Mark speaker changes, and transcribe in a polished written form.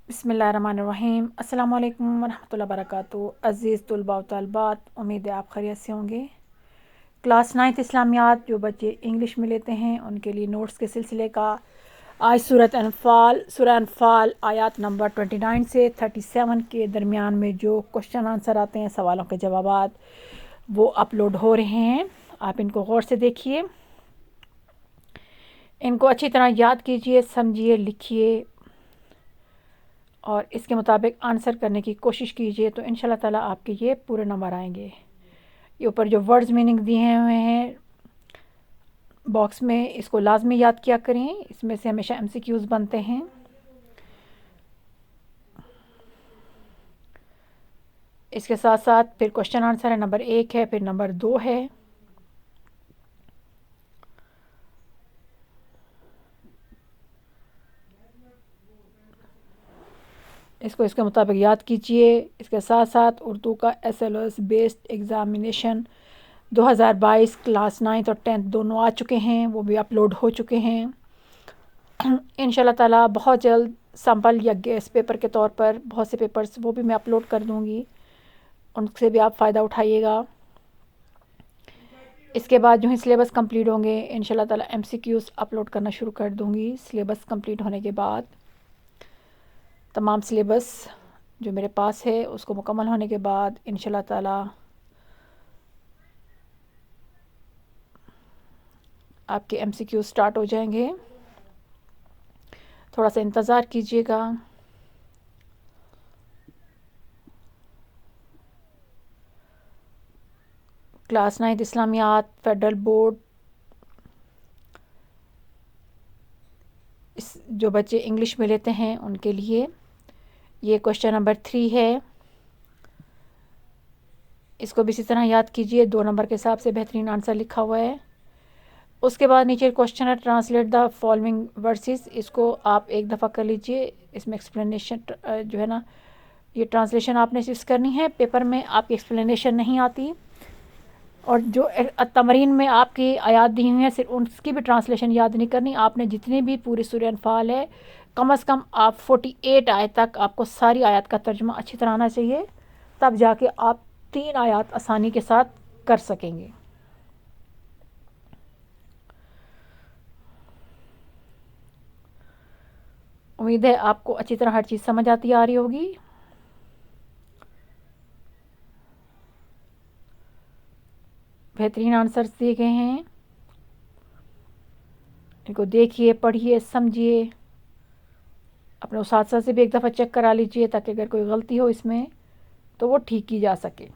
Speaker 1: बिस्मिल्लाहिर्रहमानिर्रहीम। अस्सलाम वालेकुम वरहमतुल्लाहि वबरकातुहू। अज़ीज़ तलबा व तलबात, उम्मीद है आप खैरियत से होंगे। क्लास 9th इस्लामियात जो बच्चे इंग्लिश में लेते हैं उनके लिए नोट्स के सिलसिले का आज सूरह अनफ़ाल आयत नंबर 29 से 37 के दरमियान में जो क्वेश्चन आंसर आते हैं, सवालों के जवाबात, वो अपलोड हो रहे हैं। आप इनको गौर से देखिए, इनको अच्छी तरह याद कीजिए, समझिए, लिखिए और इसके मुताबिक आंसर करने की कोशिश कीजिए, तो इंशाल्लाह ताला आपके ये पूरे नंबर आएंगे। ये ऊपर जो वर्ड्स मीनिंग दिए हुए हैं बॉक्स में, इसको लाजमी याद किया करें, इसमें से हमेशा MCQs बनते हैं। इसके साथ साथ फिर क्वेश्चन आंसर है, नंबर 1 है, फिर नंबर 2 है। इसको इसके मुताबिक याद कीजिए। इसके साथ साथ उर्दू का SLOS based examination 2022 class 9th और 10th दोनों आ चुके हैं, वो भी अपलोड हो चुके हैं। इंशाल्लाह ताला बहुत जल्द सैम्पल या गेस्ट पेपर के तौर पर बहुत से पेपर्स वो भी मैं अपलोड कर दूंगी, उनसे भी आप फ़ायदा उठाइएगा। इसके बाद जो ही सिलेबस कंप्लीट होंगे इंशाल्लाह ताला MCQs अपलोड करना शुरू कर दूंगी। सिलेबस कंप्लीट होने के बाद तमाम सिलेबस जो मेरे पास है उसको मुकम्मल होने के बाद इंशाल्लाह ताला आपके MCQ स्टार्ट हो जाएंगे। थोड़ा सा इंतज़ार कीजिएगा। क्लास 9th इस्लामियात फेडरल बोर्ड जो बच्चे इंग्लिश में लेते हैं उनके लिए ये क्वेश्चन नंबर 3 है। इसको भी इसी तरह याद कीजिए, 2 नंबर के हिसाब से बेहतरीन आंसर लिखा हुआ है। उसके बाद नीचे क्वेश्चन है, ट्रांसलेट द फॉलोइंग वर्सेस। इसको आप एक दफ़ा कर लीजिए। इसमें एक्सप्लेनेशन जो है ना, ये ट्रांसलेशन आपने चीज़ करनी है। पेपर में आपकी एक्सप्लेनेशन नहीं आती, और जो तमरीन में आपकी आयत दी हुई है सिर्फ उसकी भी ट्रांसलेशन याद नहीं करनी। आपने जितनी भी पूरी सूरह अनफाल है, कम से कम आप 48 आयत तक आपको सारी आयत का तर्जुमा अच्छी तरह आना चाहिए, तब जाके आप 3 आयत आसानी के साथ कर सकेंगे। उम्मीद है आपको अच्छी तरह हर चीज़ समझ आती आ रही होगी। बेहतरीन आंसर्स दिए गए हैं, इनको देखिए, पढ़िए, समझिए। अपने उस्ताद से भी एक दफ़ा चेक करा लीजिए ताकि अगर कोई गलती हो इसमें तो वो ठीक की जा सके।